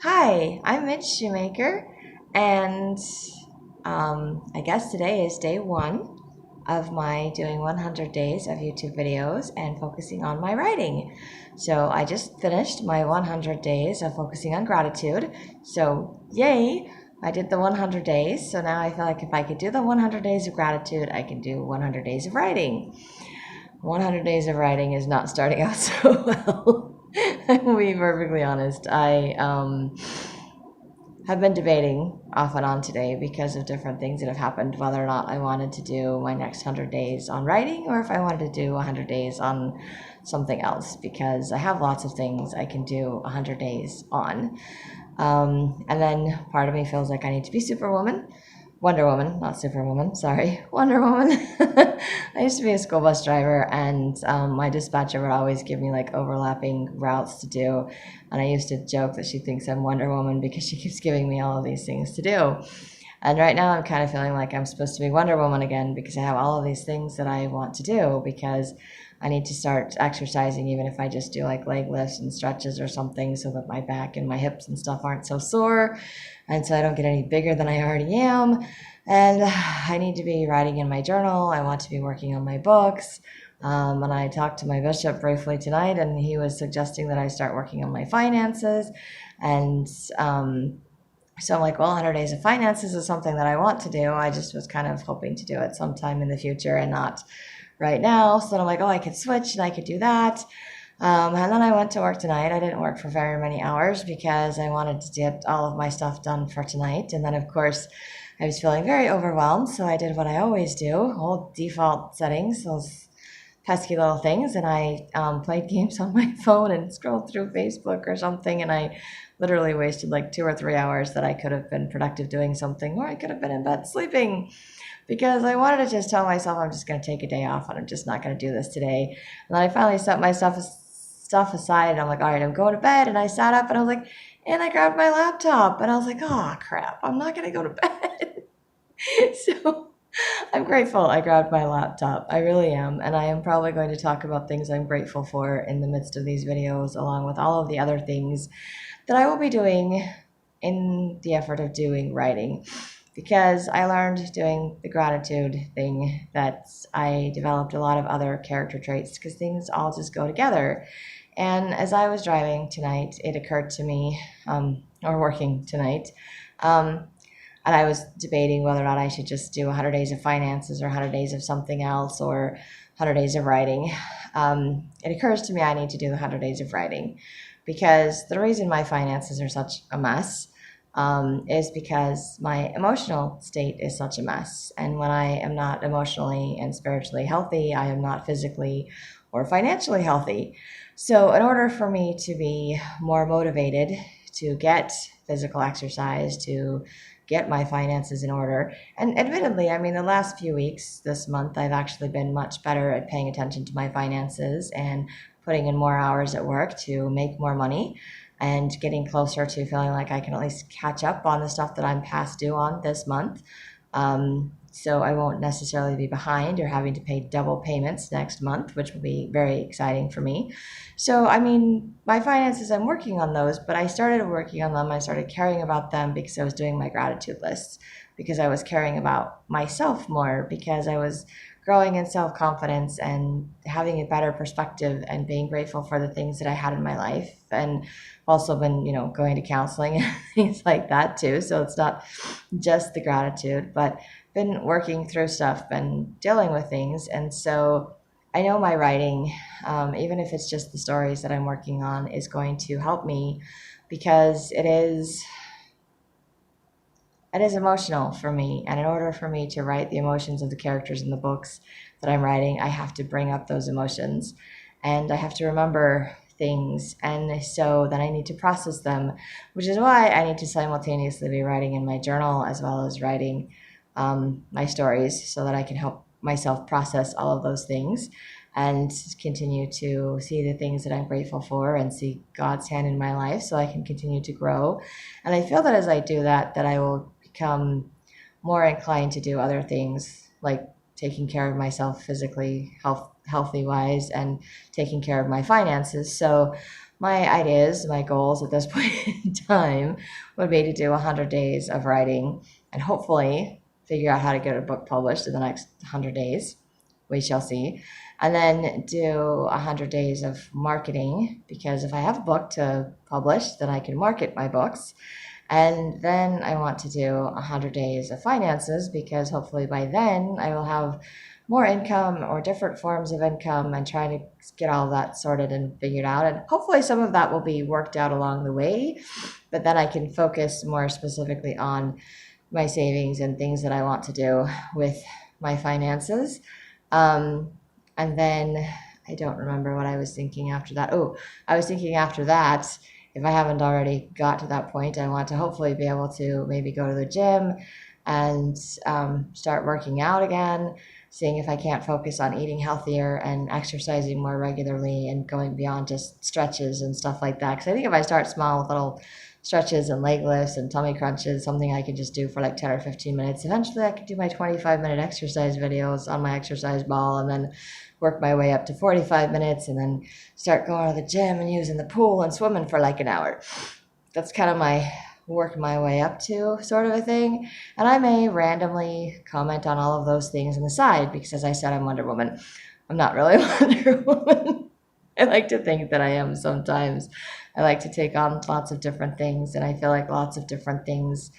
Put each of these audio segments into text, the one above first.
Hi, I'm Mitch Shoemaker, and I guess today is day one of my doing 100 days of YouTube videos and focusing on my writing. So I just finished my 100 days of focusing on gratitude. So, yay! I did the 100 days. So now I feel like if I could do the 100 days of gratitude, I can do 100 days of writing. 100 days of writing is not starting out so well. I will be perfectly honest. I have been debating off and on today because of different things that have happened, whether or not I wanted to do my next 100 days on writing or if I wanted to do 100 days on something else, because I have lots of things I can do 100 days on. And then part of me feels like I need to be Superwoman. Wonder Woman, not Superwoman, sorry, Wonder Woman. I used to be a school bus driver, and my dispatcher would always give me like overlapping routes to do. And I used to joke that she thinks I'm Wonder Woman because she keeps giving me all of these things to do. And right now I'm kind of feeling like I'm supposed to be Wonder Woman again because I have all of these things that I want to do, because I need to start exercising, even if I just do like leg lifts and stretches or something, so that my back and my hips and stuff aren't so sore, and so I don't get any bigger than I already am. And I need to be writing in my journal. I want to be working on my books. And I talked to my bishop briefly tonight, and he was suggesting that I start working on my finances. And so I'm like, well, 100 Days of Finances is something that I want to do. I just was kind of hoping to do it sometime in the future and not right now. So then I'm like, oh, I could switch and I could do that. And then I went to work tonight. I didn't work for very many hours because I wanted to get all of my stuff done for tonight. And then, of course, I was feeling very overwhelmed. So I did what I always do, old default settings, those pesky little things. And I played games on my phone and scrolled through Facebook or something. And I literally wasted like 2 or 3 hours that I could have been productive doing something, or I could have been in bed sleeping, because I wanted to just tell myself I'm just going to take a day off and I'm just not going to do this today. And then I finally set my stuff aside, and I'm like, all right, I'm going to bed. And I sat up and I was like, and I grabbed my laptop and I was like, oh crap, I'm not going to go to bed. So I'm grateful I grabbed my laptop. I really am. And I am probably going to talk about things I'm grateful for in the midst of these videos, along with all of the other things that I will be doing in the effort of doing writing. Because I learned doing the gratitude thing that I developed a lot of other character traits, because things all just go together. And as I was driving tonight, it occurred to me, or working tonight, and I was debating whether or not I should just do 100 Days of Finances or 100 Days of something else or 100 Days of Writing. It occurs to me I need to do the 100 Days of Writing, because the reason my finances are such a mess is because my emotional state is such a mess. And when I am not emotionally and spiritually healthy, I am not physically or financially healthy. So, in order for me to be more motivated to get physical exercise, to get my finances in order, and admittedly, I mean, the last few weeks, this month, I've actually been much better at paying attention to my finances and putting in more hours at work to make more money, and getting closer to feeling like I can at least catch up on the stuff that I'm past due on this month. So I won't necessarily be behind or having to pay double payments next month, which will be very exciting for me. So, I mean, my finances, I'm working on those, but I started working on them. I started caring about them because I was doing my gratitude lists, because I was caring about myself more, because I was growing in self confidence and having a better perspective and being grateful for the things that I had in my life. And also been, going to counseling and things like that too. So it's not just the gratitude, but been working through stuff, been dealing with things. And so I know my writing, even if it's just the stories that I'm working on, is going to help me, because it is emotional for me. And in order for me to write the emotions of the characters in the books that I'm writing, I have to bring up those emotions and I have to remember things. And so then I need to process them, which is why I need to simultaneously be writing in my journal as well as writing my stories, so that I can help myself process all of those things and continue to see the things that I'm grateful for and see God's hand in my life, so I can continue to grow. And I feel that as I do that, that I will become more inclined to do other things, like taking care of myself physically, healthy wise, and taking care of my finances. So my ideas, my goals at this point in time would be to do 100 days of writing and hopefully figure out how to get a book published in the next 100 days. We shall see. And then do 100 days of marketing, because if I have a book to publish, then I can market my books. And then I want to do 100 days of finances, because hopefully by then I will have more income or different forms of income, and trying to get all of that sorted and figured out. And hopefully some of that will be worked out along the way, but then I can focus more specifically on my savings and things that I want to do with my finances. And then I don't remember what I was thinking after that. Oh, I was thinking after that, if I haven't already got to that point, I want to hopefully be able to maybe go to the gym and start working out again, seeing if I can't focus on eating healthier and exercising more regularly and going beyond just stretches and stuff like that. Because I think if I start small with little stretches and leg lifts and tummy crunches, something I can just do for like 10 or 15 minutes, eventually I can do my 25-minute exercise videos on my exercise ball, and then work my way up to 45 minutes, and then start going to the gym and using the pool and swimming for like an hour. That's kind of my work my way up to sort of a thing. And I may randomly comment on all of those things on the side, because as I said, I'm Wonder Woman. I'm not really Wonder Woman. I like to think that I am sometimes. I like to take on lots of different things, and I feel like lots of different things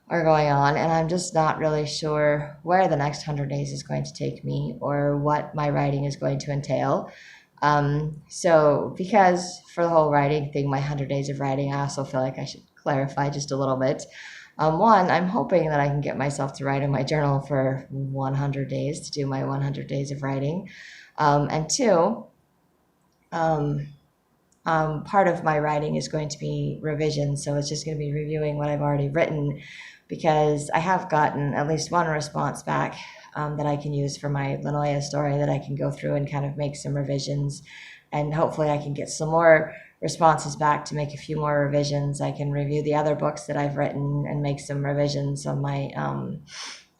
are going on, and I'm just not really sure where the next 100 days is going to take me or what my writing is going to entail. So because for the whole writing thing, my 100 days of writing, I also feel like I should clarify just a little bit. One, I'm hoping that I can get myself to write in my journal for 100 days, to do my 100 days of writing. And two, part of my writing is going to be revision, so it's just going to be reviewing what I've already written, because I have gotten at least one response back that I can use for my Lanoya story, that I can go through and kind of make some revisions, and hopefully I can get some more responses back to make a few more revisions. I can review the other books that I've written and make some revisions on my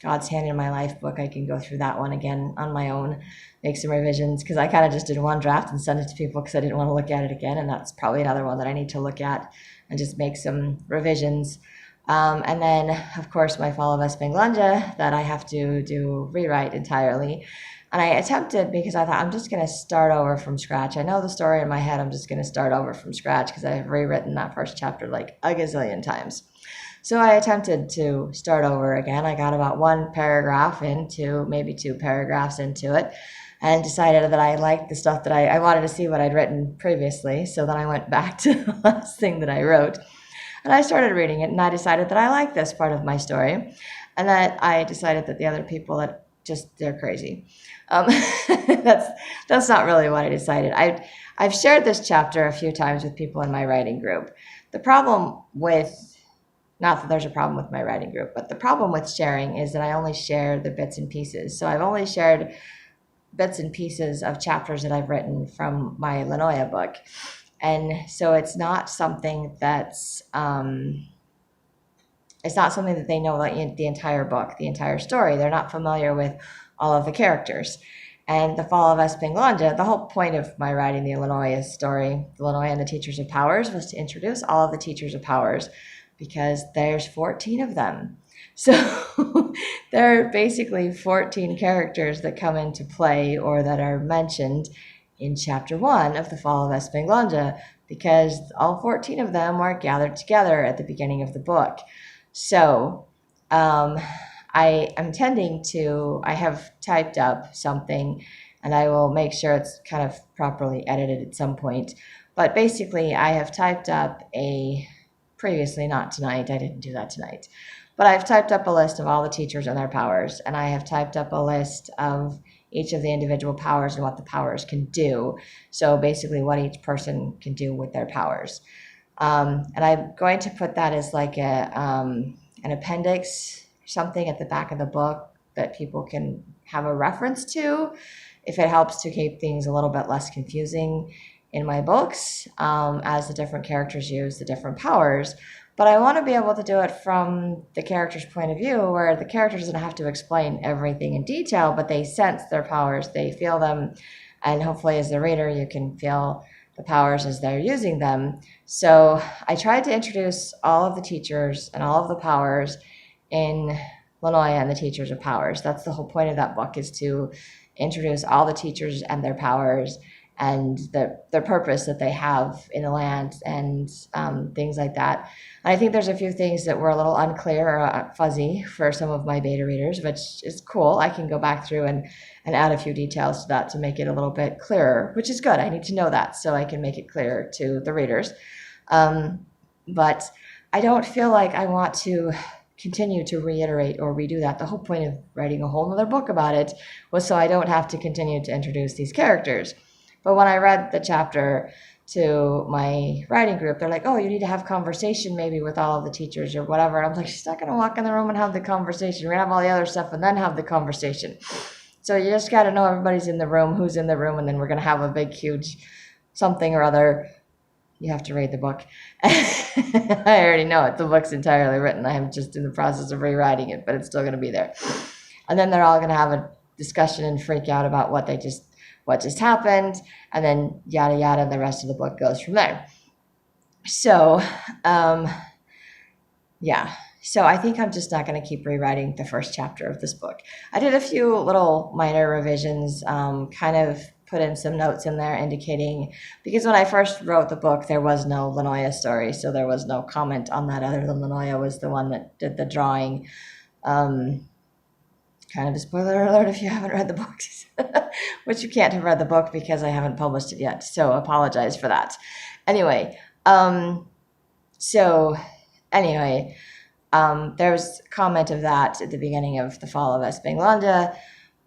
God's Hand in My Life book. I can go through that one again on my own, make some revisions, because I kind of just did one draft and sent it to people because I didn't want to look at it again, and that's probably another one that I need to look at and just make some revisions. And then, of course, my Fall of Espenglanja that I have to do rewrite entirely. And I attempted, because I thought I'm just going to start over from scratch. I know the story in my head. I'm just going to start over from scratch because I've rewritten that first chapter like a gazillion times. So I attempted to start over again. I got about one paragraph into, maybe two paragraphs into it, and decided that I liked the stuff that I wanted to see what I'd written previously. So then I went back to the last thing that I wrote, and I started reading it, and I decided that I liked this part of my story, and that I decided that the other people, that just, they're crazy. That's not really what I decided. I've shared this chapter a few times with people in my writing group. The problem with, not that there's a problem with my writing group, but the problem with sharing is that I only share the bits and pieces. So I've only shared bits and pieces of chapters that I've written from my Lanoya book. And so it's not something that's, it's not something that they know about the entire book, the entire story. They're not familiar with all of the characters. And the Fall of Espenglanja, the whole point of my writing the Lanoya story, the Lanoya and the Teachers of Powers, was to introduce all of the Teachers of Powers, because there's 14 of them. So there are basically 14 characters that come into play or that are mentioned in chapter 1 of the Fall of Espenglanja, because all 14 of them were gathered together at the beginning of the book. So I am tending to, I have typed up something, and I will make sure it's kind of properly edited at some point. But basically, I have typed up previously, not tonight, I didn't do that tonight, but I've typed up a list of all the teachers and their powers, and I have typed up a list of each of the individual powers and what the powers can do. So basically what each person can do with their powers. And I'm going to put that as like an appendix, something at the back of the book that people can have a reference to, if it helps to keep things a little bit less confusing in my books, as the different characters use the different powers. But I want to be able to do it from the character's point of view, where the character doesn't have to explain everything in detail, but they sense their powers, they feel them, and hopefully as the reader you can feel the powers as they're using them. So I tried to introduce all of the teachers and all of the powers in Lanoya and the Teachers of Powers. That's the whole point of that book, is to introduce all the teachers and their powers and their purpose that they have in the land, and things like that. And I think there's a few things that were a little unclear or fuzzy for some of my beta readers, which is cool. I can go back through and add a few details to that to make it a little bit clearer, which is good. I need to know that so I can make it clearer to the readers. But I don't feel like I want to continue to reiterate or redo that. The whole point of writing a whole other book about it was so I don't have to continue to introduce these characters. But when I read the chapter to my writing group, they're like, oh, you need to have conversation maybe with all of the teachers or whatever. I'm like, she's not going to walk in the room and have the conversation. We're going to have all the other stuff and then have the conversation. So you just got to know everybody's in the room, who's in the room, and then we're going to have a big, huge something or other. You have to read the book. I already know it. The book's entirely written. I'm just in the process of rewriting it, but it's still going to be there. And then they're all going to have a discussion and freak out about what just happened, and then yada yada, and the rest of the book goes from there. So yeah, so I think I'm just not going to keep rewriting the first chapter of this book. I did a few little minor revisions, kind of put in some notes in there indicating, because when I first wrote the book there was no Lanoya story, so there was no comment on that other than Lanoya was the one that did the drawing. Kind of a spoiler alert if you haven't read the book, which you can't have read the book because I haven't published it yet, so apologize for that. Anyway, there was comment of that at the beginning of The Fall of Espenglanda,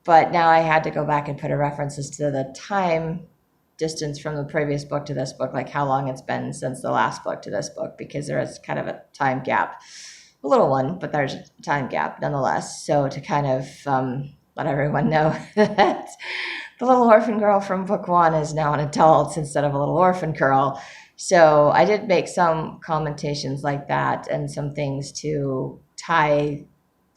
but now I had to go back and put a references to the time distance from the previous book to this book, like how long it's been since the last book to this book, because there is kind of a time gap. A little one, but there's a time gap nonetheless. So to kind of let everyone know that the little orphan girl from book one is now an adult instead of a little orphan girl. So I did make some commentations like that and some things to tie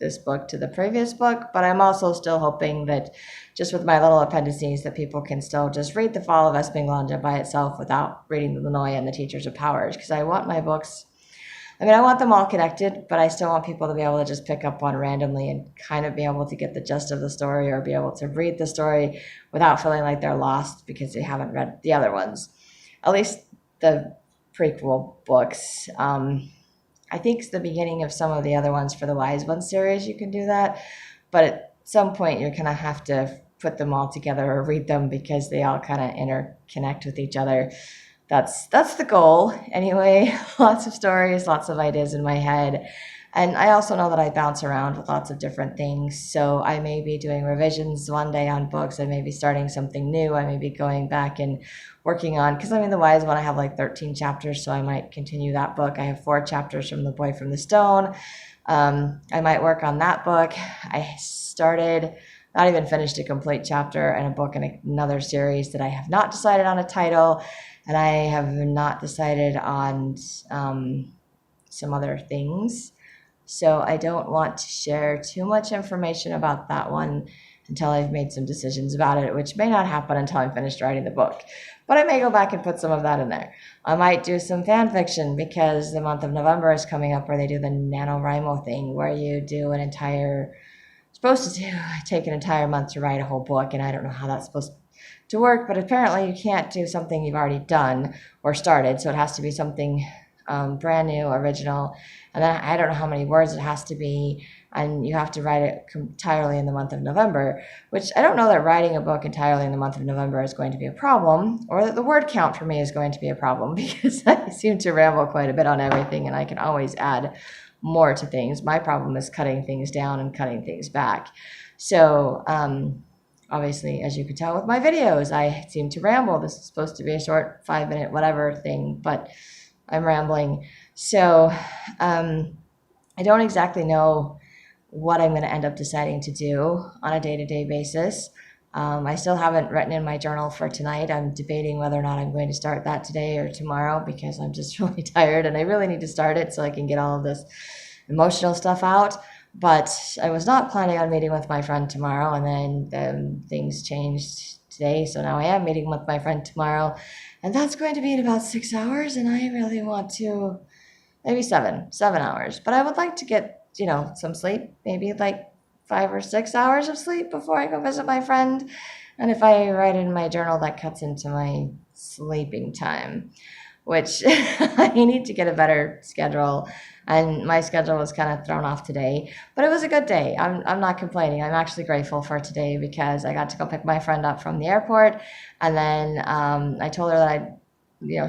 this book to the previous book, but I'm also still hoping that just with my little appendices that people can still just read The Fall of Espenglanda by itself without reading the Lanoya and the Teachers of Powers, because I want my books, I want them all connected, but I still want people to be able to just pick up one randomly and kind of be able to get the gist of the story or be able to read the story without feeling like they're lost because they haven't read the other ones. At least the prequel books. I think it's the beginning of some of the other ones for the Wise Ones series you can do that, but at some point you're going to have to put them all together or read them because they all kind of interconnect with each other. That's the goal anyway. Lots of stories, lots of ideas in my head. And I also know that I bounce around with lots of different things. So I may be doing revisions one day on books. I may be starting something new. I may be going back and working on, because The Wise One, I have like 13 chapters, so I might continue that book. I have 4 chapters from The Boy from the Stone. I might work on that book. I started, not even finished a complete chapter in a book in another series that I have not decided on a title. And I have not decided on some other things. So I don't want to share too much information about that one until I've made some decisions about it, which may not happen until I'm finished writing the book. But I may go back and put some of that in there. I might do some fan fiction because the month of November is coming up where they do the NaNoWriMo thing where you do an entire, supposed to take an entire month to write a whole book, and I don't know how that's supposed to work, but apparently you can't do something you've already done or started, so it has to be something brand new, original, and then I don't know how many words it has to be, and you have to write it entirely in the month of November, which I don't know that writing a book entirely in the month of November is going to be a problem, or that the word count for me is going to be a problem, because I seem to ramble quite a bit on everything, and I can always add more to things. My problem is cutting things down and cutting things back. So, obviously, as you can tell with my videos, I seem to ramble. This is supposed to be a short 5-minute whatever thing, but I'm rambling. So I don't exactly know what I'm going to end up deciding to do on a day-to-day basis. I still haven't written in my journal for tonight. I'm debating whether or not I'm going to start that today or tomorrow because I'm just really tired and I really need to start it so I can get all of this emotional stuff out. But I was not planning on meeting with my friend tomorrow, and then things changed today. So now I am meeting with my friend tomorrow, and that's going to be in about 6 hours. And I really want to, maybe 7 hours, but I would like to get, some sleep, maybe like 5 or 6 hours of sleep before I go visit my friend. And if I write in my journal, that cuts into my sleeping time, which I need to get a better schedule. And my schedule was kind of thrown off today, but it was a good day. I'm not complaining. I'm actually grateful for today because I got to go pick my friend up from the airport. And then I told her that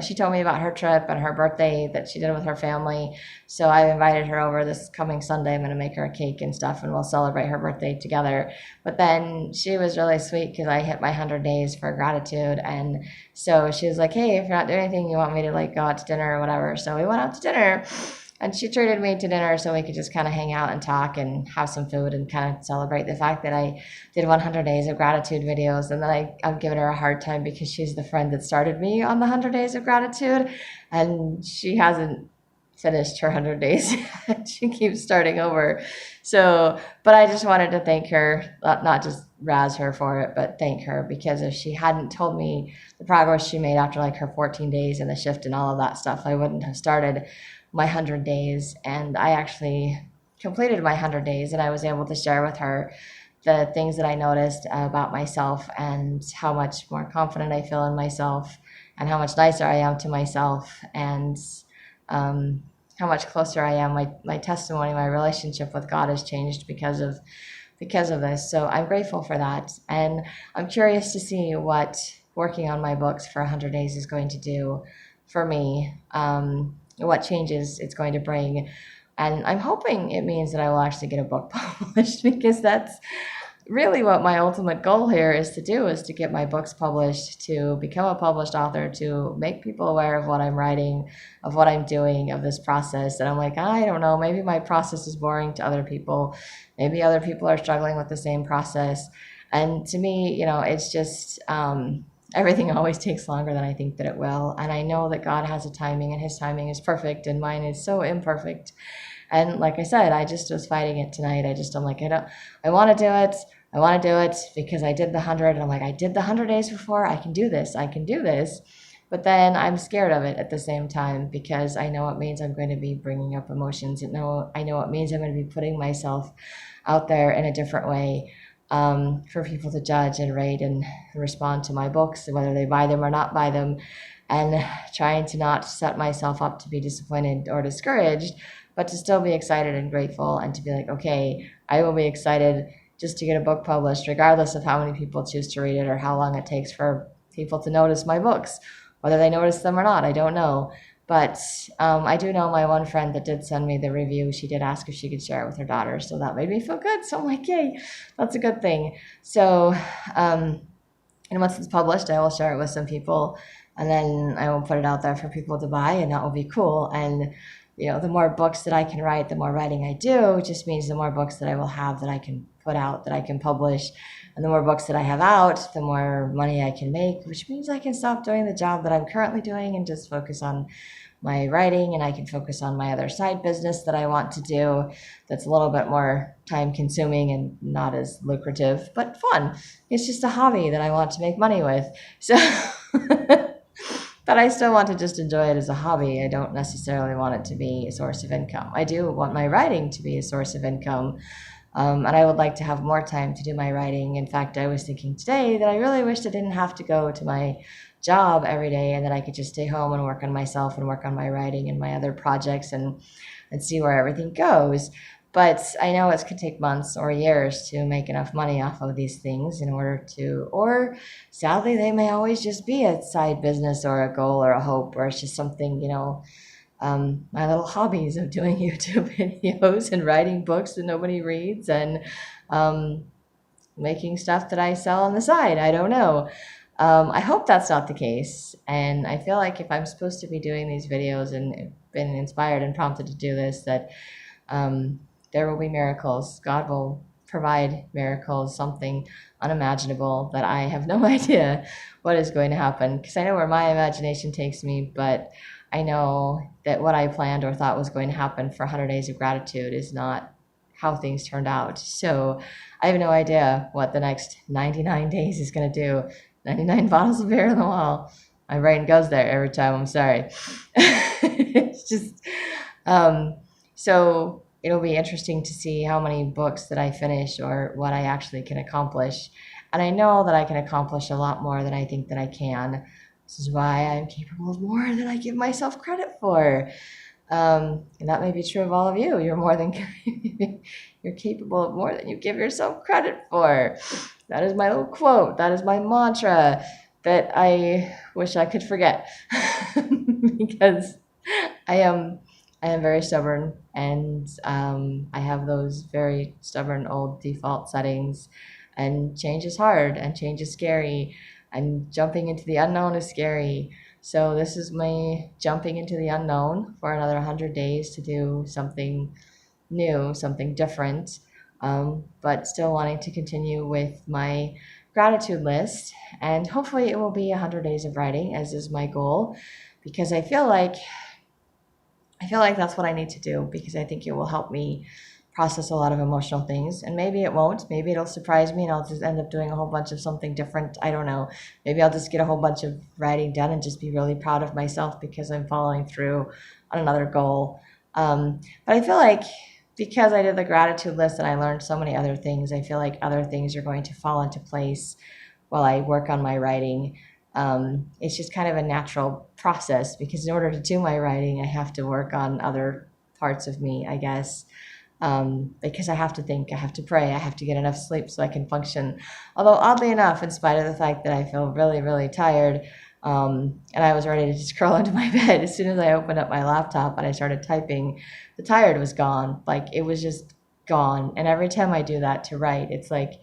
she told me about her trip and her birthday that she did with her family. So I invited her over this coming Sunday. I'm going to make her a cake and stuff, and we'll celebrate her birthday together. But then she was really sweet because I hit my 100 days for gratitude. And so she was like, hey, if you're not doing anything, you want me to go out to dinner or whatever. So we went out to dinner. And she treated me to dinner so we could just kind of hang out and talk and have some food and kind of celebrate the fact that I did 100 days of gratitude videos. And then I've given her a hard time because she's the friend that started me on the 100 days of gratitude. And she hasn't finished her 100 days. She keeps starting over. So, but I just wanted to thank her, not just razz her for it, but thank her, because if she hadn't told me the progress she made after her 14 days and the shift and all of that stuff, I wouldn't have started my 100 days. And I actually completed my 100 days, and I was able to share with her the things that I noticed about myself and how much more confident I feel in myself and how much nicer I am to myself, and how much closer I am. My testimony, my relationship with God has changed because of this. So I'm grateful for that. And I'm curious to see what working on my books for 100 days is going to do for me. What changes it's going to bring. And I'm hoping it means that I will actually get a book published, because that's really what my ultimate goal here is to do, is to get my books published, to become a published author, to make people aware of what I'm writing, of what I'm doing, of this process. And I'm like, I don't know, maybe my process is boring to other people. Maybe other people are struggling with the same process. And to me, it's just, everything always takes longer than I think that it will. And I know that God has a timing, and his timing is perfect, and mine is so imperfect. And like I said, I just was fighting it tonight. I'm like, I want to do it. I want to do it because I did the 100. And I'm like, I did the 100 days before. I can do this. I can do this. But then I'm scared of it at the same time, because I know it means I'm going to be bringing up emotions. I know it means I'm going to be putting myself out there in a different way, for people to judge and rate and respond to my books, whether they buy them or not buy them, and trying to not set myself up to be disappointed or discouraged, but to still be excited and grateful, and to be like, okay, I will be excited just to get a book published, regardless of how many people choose to read it or how long it takes for people to notice my books. Whether they notice them or not, I don't know. But I do know my one friend that did send me the review. She did ask if she could share it with her daughter, so that made me feel good. So I'm like, yay, that's a good thing. So, and once it's published, I will share it with some people, and then I will put it out there for people to buy, and that will be cool. And the more books that I can write, the more writing I do, just means the more books that I will have that I can put out, that I can publish. And the more books that I have out, the more money I can make, which means I can stop doing the job that I'm currently doing and just focus on my writing, and I can focus on my other side business that I want to do that's a little bit more time consuming and not as lucrative, but fun. It's just a hobby that I want to make money with. So, but I still want to just enjoy it as a hobby. I don't necessarily want it to be a source of income. I do want my writing to be a source of income. And I would like to have more time to do my writing. In fact, I was thinking today that I really wished I didn't have to go to my job every day, and that I could just stay home and work on myself and work on my writing and my other projects, and see where everything goes. But I know it could take months or years to make enough money off of these things in order to, or sadly, they may always just be a side business or a goal or a hope, or it's just something, my little hobbies of doing YouTube videos and writing books that nobody reads, and making stuff that I sell on the side. I don't know. I hope that's not the case. And I feel like if I'm supposed to be doing these videos and been inspired and prompted to do this, that there will be miracles. God will provide miracles, something unimaginable that I have no idea what is going to happen, because I know where my imagination takes me, but I know that what I planned or thought was going to happen for 100 Days of Gratitude is not how things turned out. So I have no idea what the next 99 days is going to do. 99 bottles of beer on the wall. My brain goes there every time. I'm sorry. It's just, so it'll be interesting to see how many books that I finish or what I actually can accomplish. And I know that I can accomplish a lot more than I think that I can. This is why I'm capable of more than I give myself credit for. And that may be true of all of you. You're more than you're capable of more than you give yourself credit for. That is my little quote. That is my mantra that I wish I could forget because I am very stubborn, and I have those very stubborn old default settings. And change is hard, and change is scary, and jumping into the unknown is scary. So this is me jumping into the unknown for another 100 days to do something new, something different, but still wanting to continue with my gratitude list. And hopefully it will be 100 days of writing, as is my goal, because I feel like that's what I need to do, because I think it will help me process a lot of emotional things. And maybe it won't. Maybe it'll surprise me and I'll just end up doing a whole bunch of something different. I don't know. Maybe I'll just get a whole bunch of writing done and just be really proud of myself because I'm following through on another goal. But I feel like because I did the gratitude list and I learned so many other things, I feel like other things are going to fall into place while I work on my writing. It's just kind of a natural process, because in order to do my writing, I have to work on other parts of me, I guess. Because I have to think, I have to pray, I have to get enough sleep so I can function. Although, oddly enough, in spite of the fact that I feel really, really tired, and I was ready to just curl into my bed, as soon as I opened up my laptop and I started typing, the tired was gone. Like, it was just gone. And every time I do that to write, it's like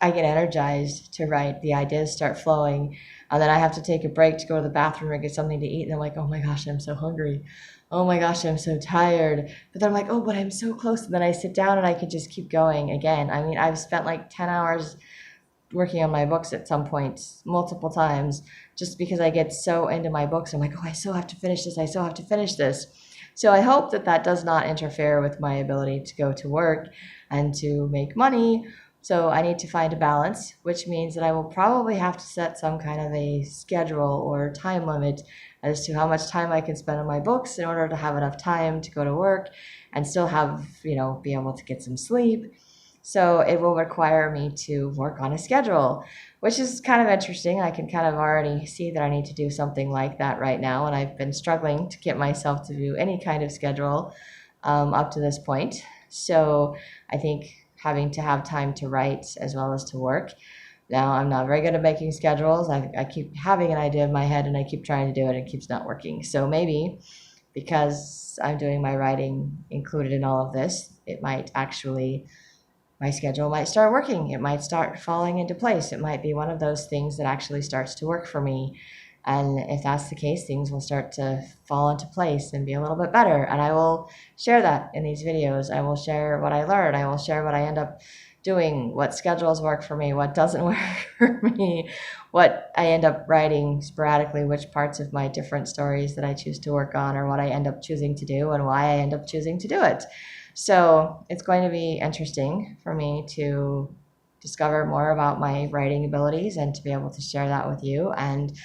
I get energized to write. The ideas start flowing, and then I have to take a break to go to the bathroom or get something to eat. And I'm like, oh my gosh, I'm so hungry. Oh my gosh, I'm so tired. But then I'm like, oh, but I'm so close. And then I sit down and I can just keep going again. I mean, I've spent like 10 hours working on my books at some points, multiple times, just because I get so into my books. I'm like, oh, I still have to finish this. I still have to finish this. So I hope that that does not interfere with my ability to go to work and to make money. So I need to find a balance, which means that I will probably have to set some kind of a schedule or time limit as to how much time I can spend on my books in order to have enough time to go to work and still have, be able to get some sleep. So it will require me to work on a schedule, which is kind of interesting. I can kind of already see that I need to do something like that right now. And I've been struggling to get myself to do any kind of schedule up to this point. So I think having to have time to write as well as to work. Now, I'm not very good at making schedules. I keep having an idea in my head and I keep trying to do it and it keeps not working. So maybe because I'm doing my writing included in all of this, my schedule might start working. It might start falling into place. It might be one of those things that actually starts to work for me. And if that's the case, things will start to fall into place and be a little bit better. And I will share that in these videos. I will share what I learn. I will share what I end up doing, what schedules work for me, what doesn't work for me, what I end up writing sporadically, which parts of my different stories that I choose to work on, or what I end up choosing to do and why I end up choosing to do it. So it's going to be interesting for me to discover more about my writing abilities and to be able to share that with you, and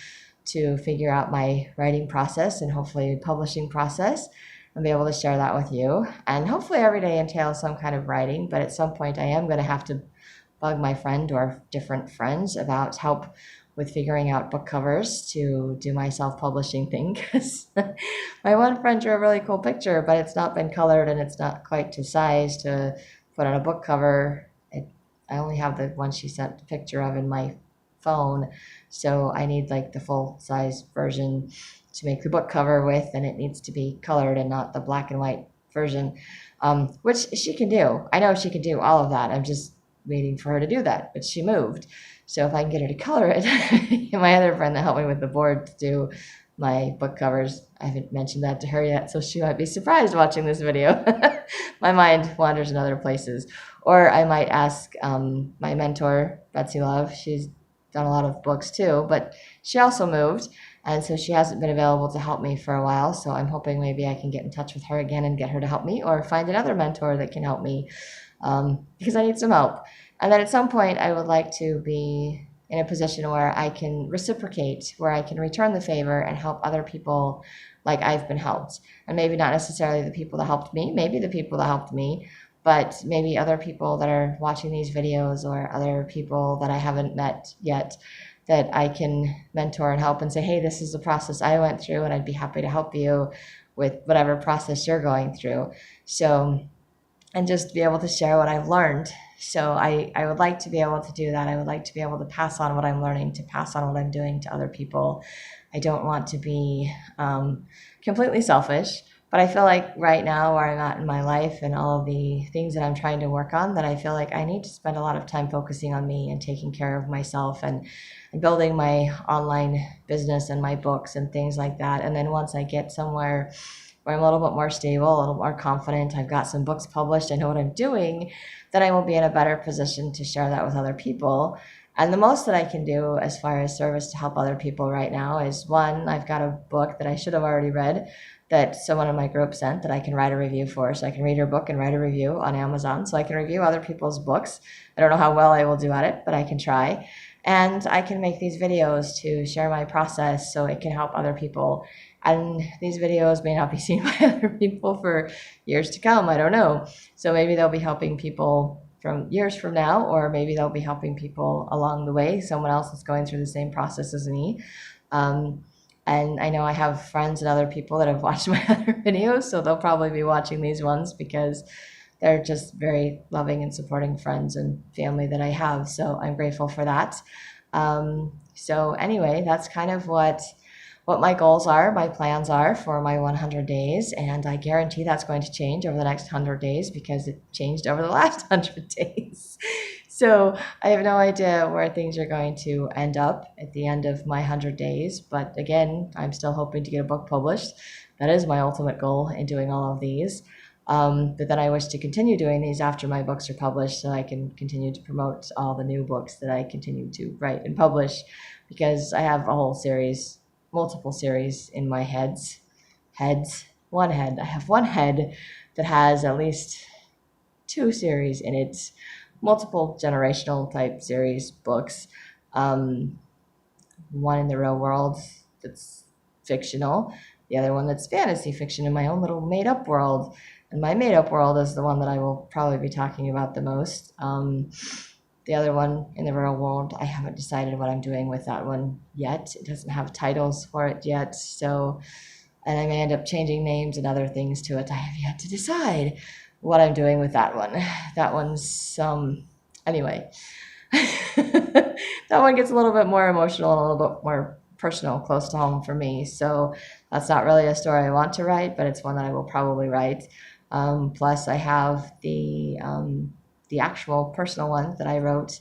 to figure out my writing process and hopefully publishing process and be able to share that with you. And hopefully every day entails some kind of writing, but at some point I am going to have to bug my friend or different friends about help with figuring out book covers to do my self-publishing thing, because my one friend drew a really cool picture, but it's not been colored and it's not quite to size to put on a book cover. I only have the one she sent a picture of in my phone, so I need like the full size version to make the book cover with, and it needs to be colored and not the black and white version, which she can do. I know she can do all of that. I'm just waiting for her to do that, but she moved. So if I can get her to color it, my other friend that helped me with the board to do my book covers, I haven't mentioned that to her yet, so she might be surprised watching this video. My mind wanders in other places. Or I might ask my mentor, Betsy Love. She's done a lot of books too, but she also moved, and so she hasn't been available to help me for a while. So I'm hoping maybe I can get in touch with her again and get her to help me, or find another mentor that can help me, because I need some help. And then at some point I would like to be in a position where I can reciprocate, where I can return the favor and help other people like I've been helped. And maybe not necessarily the people that helped me, maybe the people that helped me, but maybe other people that are watching these videos or other people that I haven't met yet that I can mentor and help and say, hey, this is the process I went through, and I'd be happy to help you with whatever process you're going through. So, and just be able to share what I've learned. So I would like to be able to do that. I would like to be able to pass on what I'm learning, to pass on what I'm doing to other people. I don't want to be completely selfish, but I feel like right now where I'm at in my life and all of the things that I'm trying to work on, that I feel like I need to spend a lot of time focusing on me and taking care of myself and building my online business and my books and things like that. And then once I get somewhere where I'm a little bit more stable, a little more confident, I've got some books published, I know what I'm doing, then I will be in a better position to share that with other people. And the most that I can do as far as service to help other people right now is, one, I've got a book that I should have already read that someone in my group sent that I can write a review for. So I can read her book and write a review on Amazon. So I can review other people's books. I don't know how well I will do at it, but I can try. And I can make these videos to share my process so it can help other people. And these videos may not be seen by other people for years to come. I don't know. So maybe they'll be helping people from years from now, or maybe they'll be helping people along the way. Someone else is going through the same process as me. And I know I have friends and other people that have watched my other videos, so they'll probably be watching these ones because they're just very loving and supporting friends and family that I have. So I'm grateful for that. So anyway, that's kind of what my goals are, my plans are for my 100 days. And I guarantee that's going to change over the next 100 days because it changed over the last 100 days. So I have no idea where things are going to end up at the end of my 100 days. But again, I'm still hoping to get a book published. That is my ultimate goal in doing all of these. But then I wish to continue doing these after my books are published so I can continue to promote all the new books that I continue to write and publish, because I have a whole series, multiple series in my one head. I have one head that has at least 2 series in it, multiple generational type series books. One in the real world that's fictional, the other one that's fantasy fiction in my own little made up world. And my made up world is the one that I will probably be talking about the most. The other one in the real world, I haven't decided what I'm doing with that one yet. It doesn't have titles for it yet. So, and I may end up changing names and other things to it. I have yet to decide what I'm doing with that one. That one's, anyway, that one gets a little bit more emotional and a little bit more personal, close to home for me. So that's not really a story I want to write, but it's one that I will probably write. Plus I have the actual personal one that I wrote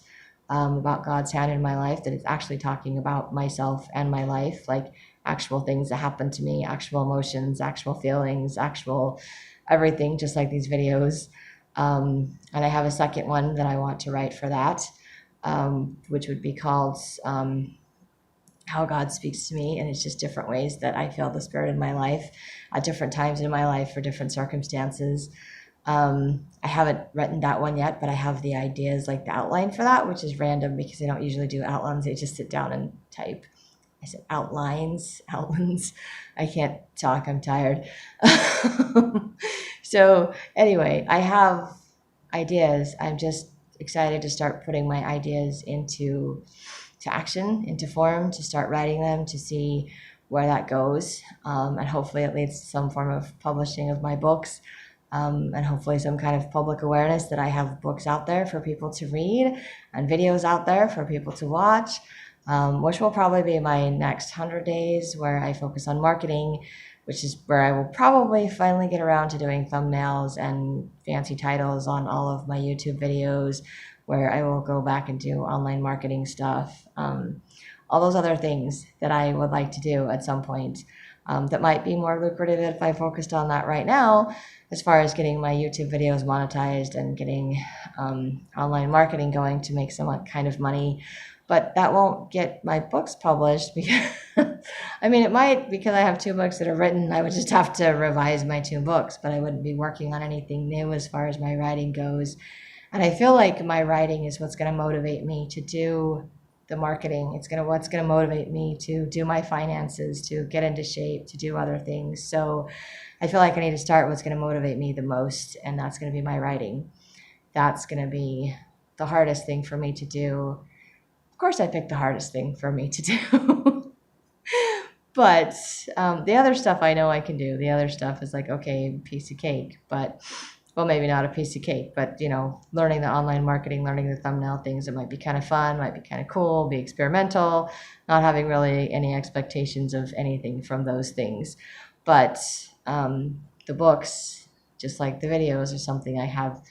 about God's hand in my life, that is actually talking about myself and my life, like actual things that happened to me, actual emotions, actual feelings, actual everything, just like these videos. And I have a second one that I want to write for that, which would be called How God Speaks to Me. And it's just different ways that I feel the Spirit in my life at different times in my life for different circumstances. I haven't written that one yet, but I have the ideas, like the outline for that, which is random because I don't usually do outlines. I just sit down and type. I said outlines. I can't talk. I'm tired. So anyway, I have ideas. I'm just excited to start putting my ideas into action, into form, to start writing them, to see where that goes. And hopefully it leads to some form of publishing of my books. And hopefully some kind of public awareness that I have books out there for people to read and videos out there for people to watch, which will probably be my next 100 days, where I focus on marketing, which is where I will probably finally get around to doing thumbnails and fancy titles on all of my YouTube videos, where I will go back and do online marketing stuff, all those other things that I would like to do at some point. That might be more lucrative if I focused on that right now, as far as getting my YouTube videos monetized and getting online marketing going to make some kind of money. But that won't get my books published because, I mean, it might, because I have 2 books that are written. I would just have to revise my 2 books, but I wouldn't be working on anything new as far as my writing goes. And I feel like my writing is what's going to motivate me to do the marketing. It's what's gonna motivate me to do my finances, to get into shape, to do other things. So I feel like I need to start what's gonna motivate me the most, and that's gonna be my writing. That's gonna be the hardest thing for me to do. Of course, I picked the hardest thing for me to do. But the other stuff I know I can do. The other stuff is like, okay, piece of cake. But, well, maybe not a piece of cake, but, learning the online marketing, learning the thumbnail things, it might be kind of fun, might be kind of cool, be experimental, not having really any expectations of anything from those things. But the books, just like the videos, are something I have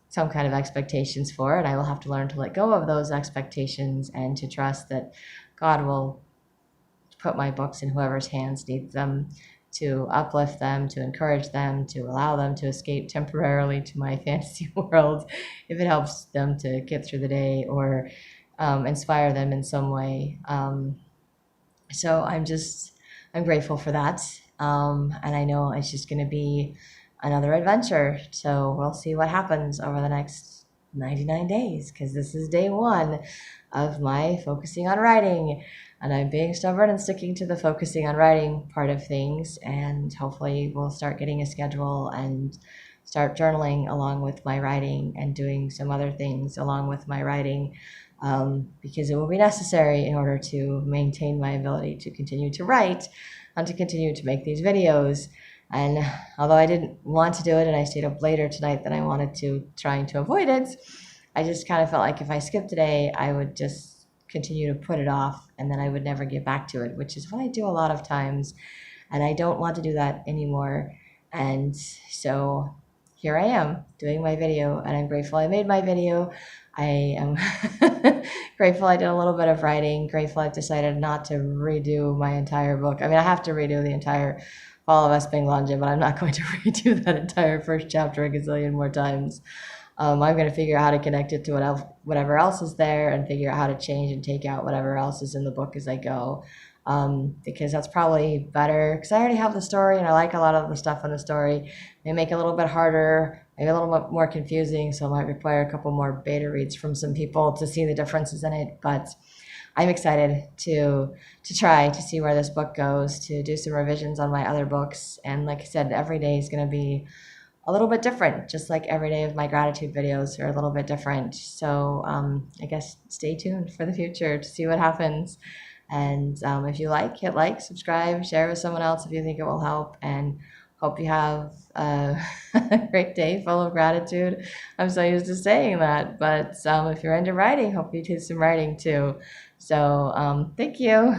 some kind of expectations for, and I will have to learn to let go of those expectations and to trust that God will put my books in whoever's hands needs them, to uplift them, to encourage them, to allow them to escape temporarily to my fantasy world if it helps them to get through the day, or inspire them in some way. So I'm grateful for that. And I know it's just going to be another adventure. So we'll see what happens over the next 99 days, because this is day one of my focusing on writing. And I'm being stubborn and sticking to the focusing on writing part of things. And hopefully we'll start getting a schedule and start journaling along with my writing, and doing some other things along with my writing, because it will be necessary in order to maintain my ability to continue to write and to continue to make these videos. And although I didn't want to do it and I stayed up later tonight than I wanted to, trying to avoid it, I just kind of felt like if I skipped today, I would just continue to put it off, and then I would never get back to it, which is what I do a lot of times. And I don't want to do that anymore. And so here I am doing my video, and I'm grateful I made my video. I am grateful I did a little bit of writing, grateful I've decided not to redo my entire book. I mean, I have to redo the entire Fall of Espanglonge, but I'm not going to redo that entire first chapter a gazillion more times. I'm going to figure out how to connect it to whatever else is there, and figure out how to change and take out whatever else is in the book as I go. Because that's probably better, because I already have the story and I like a lot of the stuff in the story. They make it a little bit harder, maybe a little bit more confusing, so it might require a couple more beta reads from some people to see the differences in it. But I'm excited to try to see where this book goes, to do some revisions on my other books. And like I said, every day is going to be a little bit different, just like every day of my gratitude videos are a little bit different. So I guess stay tuned for the future to see what happens. And if you hit like, subscribe, share with someone else if you think it will help, and hope you have a great day full of gratitude. I'm so used to saying that, but if you're into writing, hope you do some writing too. So thank you.